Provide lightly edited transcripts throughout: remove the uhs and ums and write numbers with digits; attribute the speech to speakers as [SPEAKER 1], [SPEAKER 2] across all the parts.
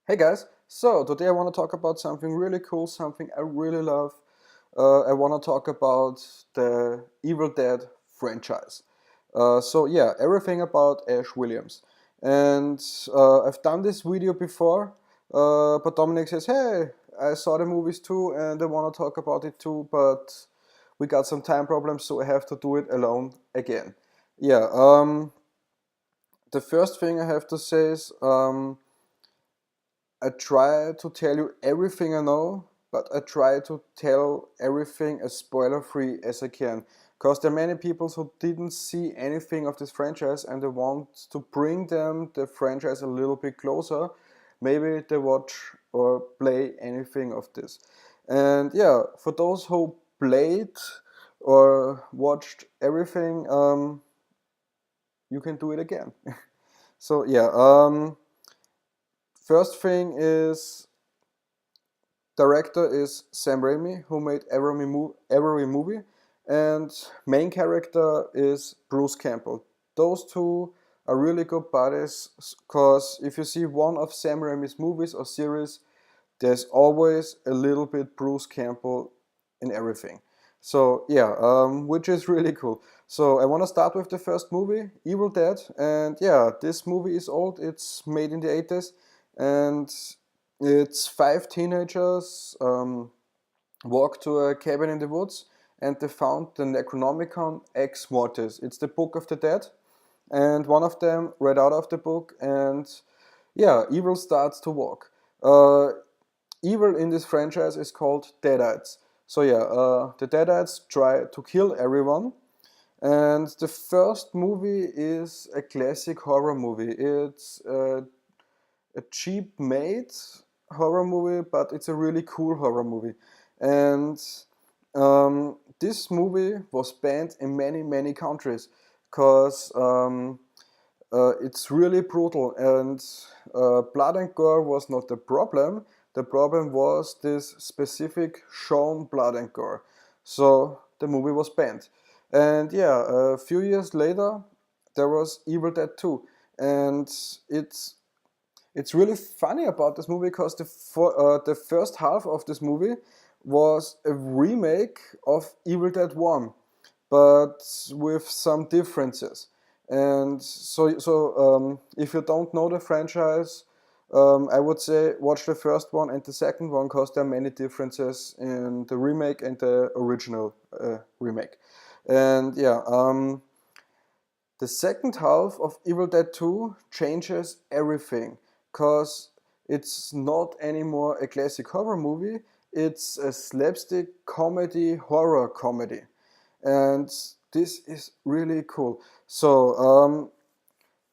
[SPEAKER 1] Hey guys, so today I want to talk about something really cool, something I really love. I want to talk about the Evil Dead franchise. So everything about Ash Williams. And I've done this video before, but Dominic says, hey, I saw the movies too and I want to talk about it too, but we got some time problems, so I have to do it alone again. Yeah, the first thing I have to say is I try to tell you everything I know, but I try to tell everything as spoiler free as I can. Because there are many people who didn't see anything of this franchise and they want to bring them the franchise a little bit closer. Maybe they watch or play anything of this. And yeah, for those who played or watched everything, you can do it again. So first thing is director is Sam Raimi, who made every movie, and main character is Bruce Campbell. Those two are really good buddies because if you see one of Sam Raimi's movies or series, there's always a little bit Bruce Campbell in everything. Which is really cool. So I want to start with the first movie, Evil Dead, and yeah, this movie is old. It's made in the 80s, and it's five teenagers walk to a cabin in the woods, and they found the Necronomicon Ex Mortis. It's the Book of the Dead, and one of them read out of the book, and yeah, evil starts to walk. Evil in this franchise is called Deadites. The Deadites try to kill everyone, and the first movie is a classic horror movie. It's a cheap made horror movie, but it's a really cool horror movie. And this movie was banned in many countries because it's really brutal, and blood and gore was not the problem. The problem was this specific shown blood and gore. So the movie was banned. And yeah, a few years later, there was Evil Dead 2. And it's really funny about this movie because the first half of this movie was a remake of Evil Dead 1, but with some differences. And if you don't know the franchise, I would say watch the first one and the second one because there are many differences in the remake and the original remake. And yeah, the second half of Evil Dead 2 changes everything because it's not anymore a classic horror movie, it's a slapstick comedy, horror comedy. And this is really cool.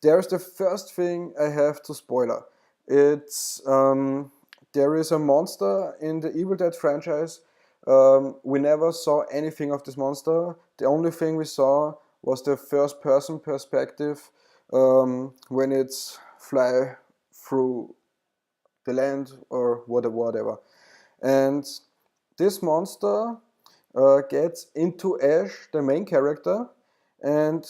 [SPEAKER 1] There's the first thing I have to spoiler. It's there is a monster in the Evil Dead franchise. We never saw anything of this monster. The only thing we saw was the first person perspective when it's fly through the land or whatever. And this monster gets into Ash, the main character, and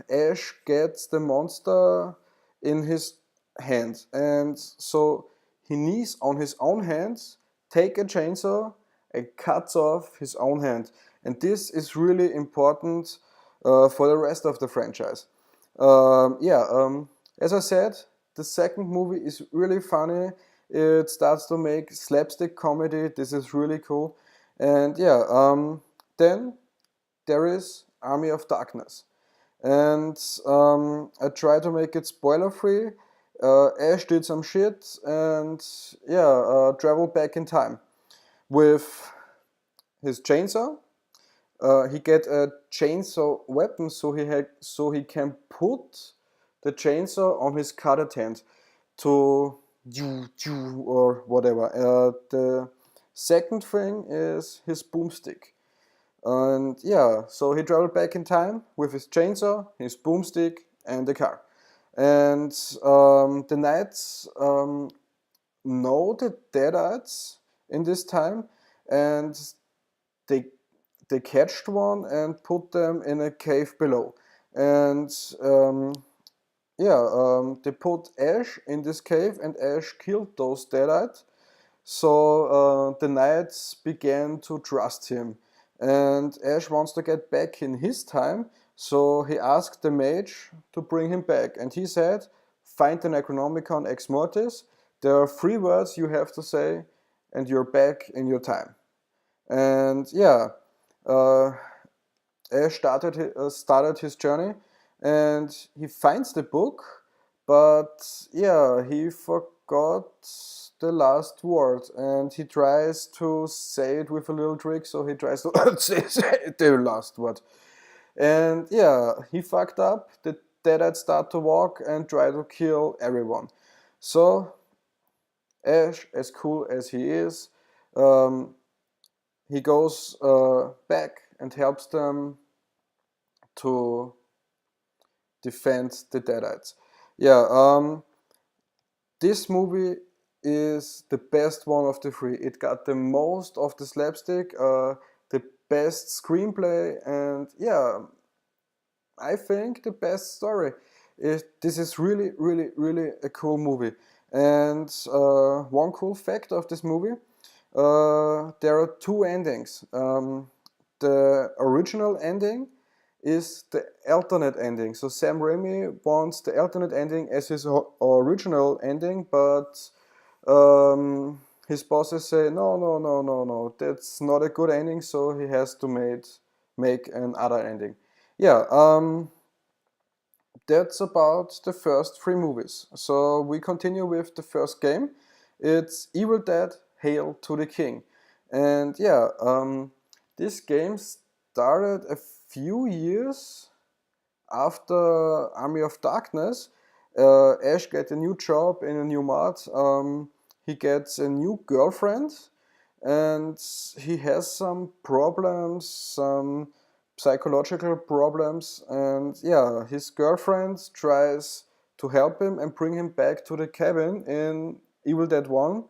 [SPEAKER 1] Ash gets the monster in his hands. And so he knees on his own hands, take a chainsaw, and cuts off his own hand. And this is really important for the rest of the franchise. As I said, the second movie is really funny. It starts to make slapstick comedy. This is really cool. And then there is Army of Darkness. And I try to make it spoiler free. Ash did some shit and traveled back in time with his chainsaw. He get a chainsaw weapon so he can put the chainsaw on his cutted hand to or whatever. The second thing is his boomstick. And yeah, so he traveled back in time with his chainsaw, his boomstick, and the car. And the knights know the Deadites in this time, and they they catched one and put them in a cave below. And yeah, they put Ash in this cave, and Ash killed those Deadites. So the knights began to trust him, and Ash wants to get back in his time. So he asked the mage to bring him back, and he said, "Find the Necronomicon Ex Mortis. There are 3 words you have to say, and you're back in your time." And yeah, uh, Ash started his journey, and he finds the book, but yeah, he forgot the last word, and he tries to say it with a little trick. So he tries to say the last word, and yeah, he fucked up. The Deadites start to walk and try to kill everyone. So Ash, as cool as he is, um, he goes back and helps them to defend the Deadites. Yeah, this movie is the best one of the 3. It got the most of the slapstick, the best screenplay, and yeah, I think the best story. This is really, really, really a cool movie. And one cool fact of this movie, there are 2 endings. The original ending is the alternate ending. So Sam Raimi wants the alternate ending as his original ending, but his bosses say no, no, no, no, no, that's not a good ending. So he has to make another ending. Yeah, that's about the first 3 movies. So we continue with the first game. It's Evil Dead: Hail to the King, and yeah, this game started a few years after Army of Darkness. Ash gets a new job in a new mod. He gets a new girlfriend, and he has some problems, some psychological problems. And yeah, his girlfriend tries to help him and bring him back to the cabin in Evil Dead 1,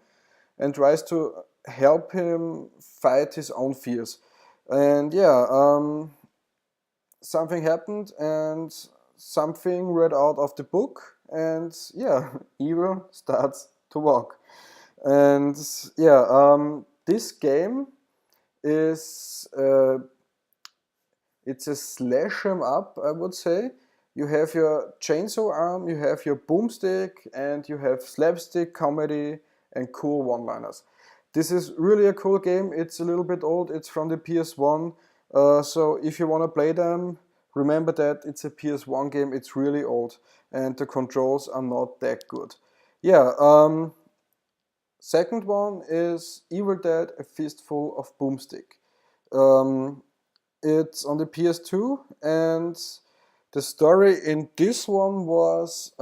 [SPEAKER 1] and tries to help him fight his own fears. And yeah, something happened, and something read out of the book, and yeah, evil starts to walk. And yeah, this game is it's a slash 'em up, I would say. You have your chainsaw arm, you have your boomstick, and you have slapstick comedy and cool one-liners. This is really a cool game. It's a little bit old. It's from the PS1. So if you want to play them, remember that it's a PS1 game. It's really old, and the controls are not that good. Yeah. Second one is Evil Dead: A Fistful of Boomstick. Um, it's on the PS2, and the story in this one was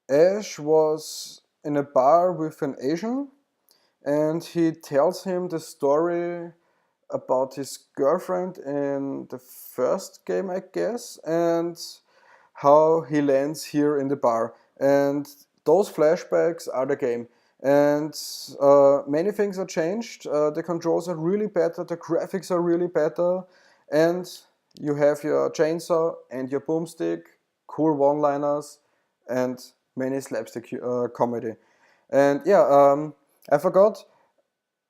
[SPEAKER 1] Ash was in a bar with an Asian, and he tells him the story about his girlfriend in the first game, I guess, and how he lands here in the bar. And those flashbacks are the game. And many things are changed. The controls are really better, the graphics are really better, and you have your chainsaw and your boomstick, cool one-liners, and many slapstick comedy. And yeah, I forgot,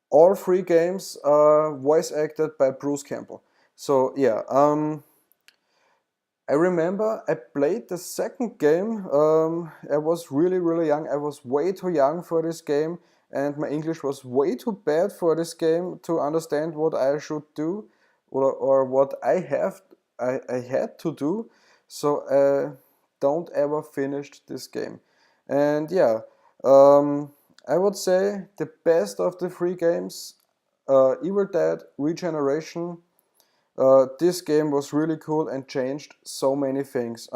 [SPEAKER 1] all 3 games are voice acted by Bruce Campbell. So yeah, I remember I played the second game. I was really, really young. I was way too young for this game, and my English was way too bad for this game to understand what I should do, or what I had to do. So I don't ever finished this game. And yeah, I would say the best of the 3 games, Evil Dead Regeneration. This game was really cool and changed so many things.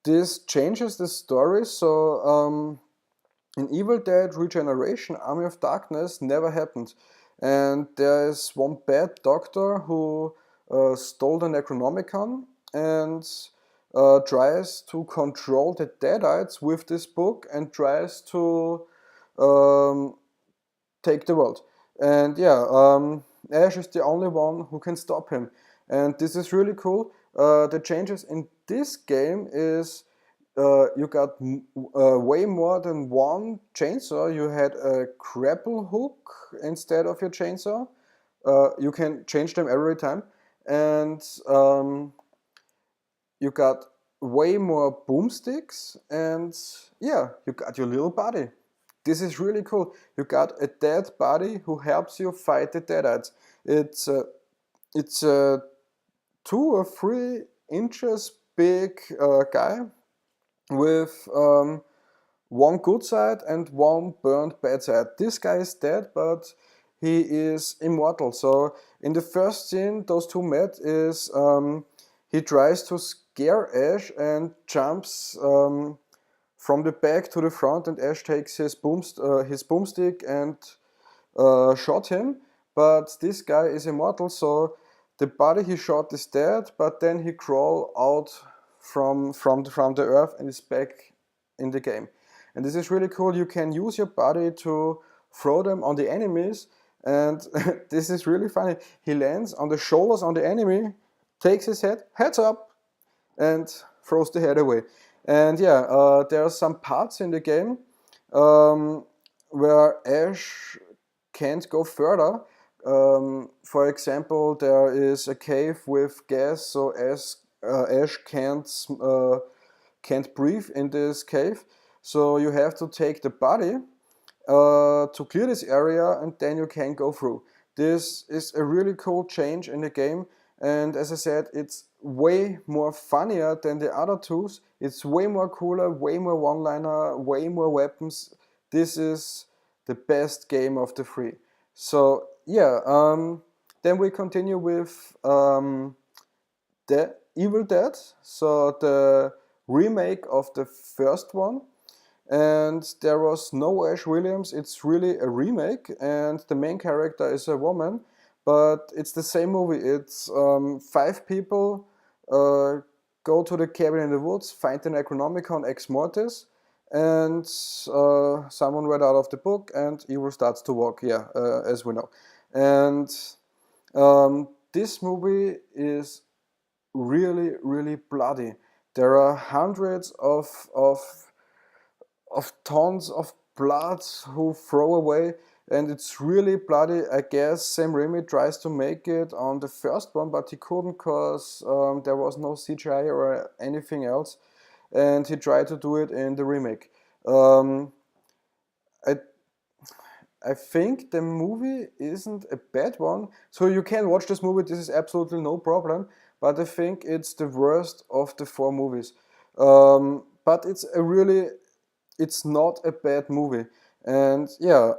[SPEAKER 1] This changes the story. So in Evil Dead Regeneration, Army of Darkness never happened, and there is one bad doctor who stole the Necronomicon and tries to control the Deadites with this book, and tries to um, take the world. And yeah, Ash is the only one who can stop him. And this is really cool. The changes in this game is you got way more than one chainsaw. You had a grapple hook instead of your chainsaw. You can change them every time, and you got way more boomsticks, and yeah, you got your little buddy. This is really cool. You got a dead body who helps you fight the deadites. It's a 2 or 3 inches big guy with one good side and one burned bad side. This guy is dead, but he is immortal. So in the first scene, those two met is he tries to scare Ash and jumps from the back to the front, and Ash takes his boomstick and shot him. But this guy is immortal, so the body he shot is dead, but then he crawl out from the earth and is back in the game. And this is really cool. You can use your body to throw them on the enemies, and this is really funny. He lands on the shoulders on the enemy, takes his heads up, and throws the head away. And yeah, there are some parts in the game where Ash can't go further. For example, there is a cave with gas, so Ash can't breathe in this cave. So you have to take the body to clear this area, and then you can go through. This is a really cool change in the game, and as I said, it's way more funnier than the other twos. It's way more cooler, way more one-liner, way more weapons. This is the best game of the 3. So yeah, then we continue with the Evil Dead, so the remake of the first one. And there was no Ash Williams. It's really a remake, and the main character is a woman, but it's the same movie. It's 5 people go to the cabin in the woods, find the Necronomicon Ex Mortis, and someone read out of the book, and evil starts to walk. Yeah, as we know. And this movie is really, really bloody. There are hundreds of tons of blood who throw away, and it's really bloody. I guess Sam Raimi tries to make it on the first one, but he couldn't because there was no CGI or anything else, and he tried to do it in the remake. I I think the movie isn't a bad one, so you can watch this movie. This is absolutely no problem, but I think it's the worst of the 4 movies. But it's not a bad movie. And yeah,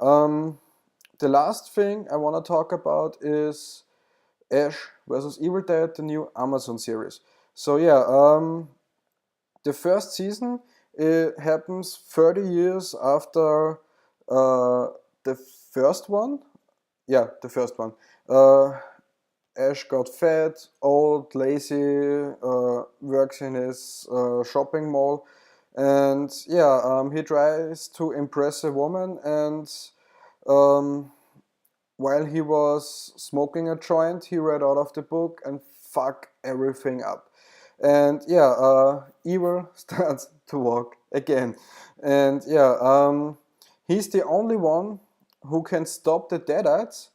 [SPEAKER 1] the last thing I want to talk about is Ash vs. Evil Dead, the new Amazon series. So yeah, the first season it happens 30 years after the first one. Yeah, the first one. Ash got fat, old, lazy, works in his shopping mall, and yeah, he tries to impress a woman, and while he was smoking a joint, he read out of the book and fuck everything up. And yeah, evil starts to walk again. And yeah, he's the only one who can stop the Deadites.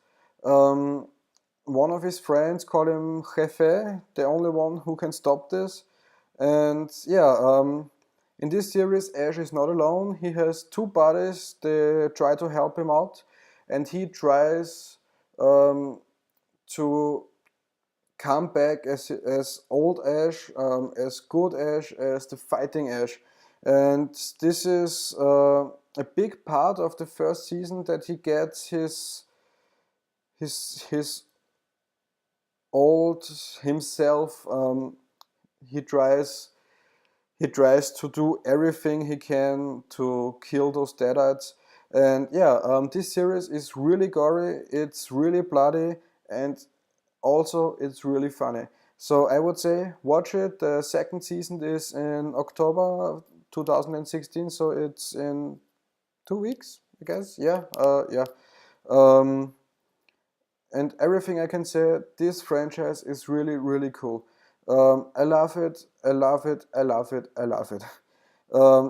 [SPEAKER 1] One of his friends called him Jefe, the only one who can stop this. And yeah, in this series, Ash is not alone. He has 2 buddies. They try to help him out, and he tries to come back as old Ash, as good Ash, as the fighting Ash. And this is a big part of the first season, that he gets his old himself. He tries to do everything he can to kill those Deadites. And yeah, this series is really gory, it's really bloody, and also it's really funny. So I would say watch it. The second season is in October 2016, so it's in 2 weeks, I guess. Yeah, yeah. And everything I can say, this franchise is really, really cool. I love it, I love it, I love it, I love it.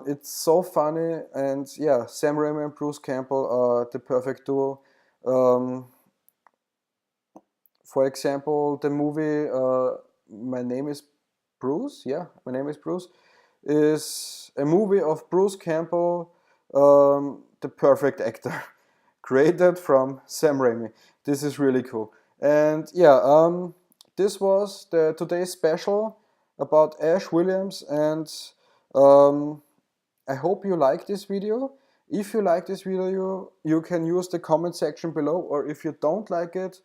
[SPEAKER 1] It's so funny, and yeah, Sam Raimi and Bruce Campbell are the perfect duo. Um, for example, the movie My Name is Bruce, yeah, My Name is Bruce, is a movie of Bruce Campbell, the perfect actor, created from Sam Raimi. This is really cool. And yeah, this was the today's special about Ash Williams, and um, I hope you like this video. If you like this video, you can use the comment section below, or if you don't like it,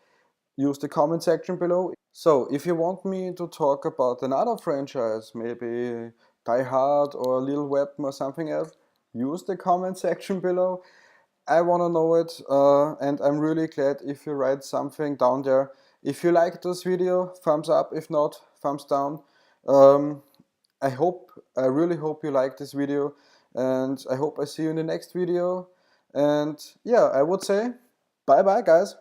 [SPEAKER 1] use the comment section below. So, if you want me to talk about another franchise, maybe Die Hard or Little Weapon or something else, use the comment section below. I want to know it, and I'm really glad if you write something down there. If you like this video, thumbs up. If not, thumbs down. Um, I really hope you like this video, and I hope I see you in the next video. And yeah, I would say bye bye, guys.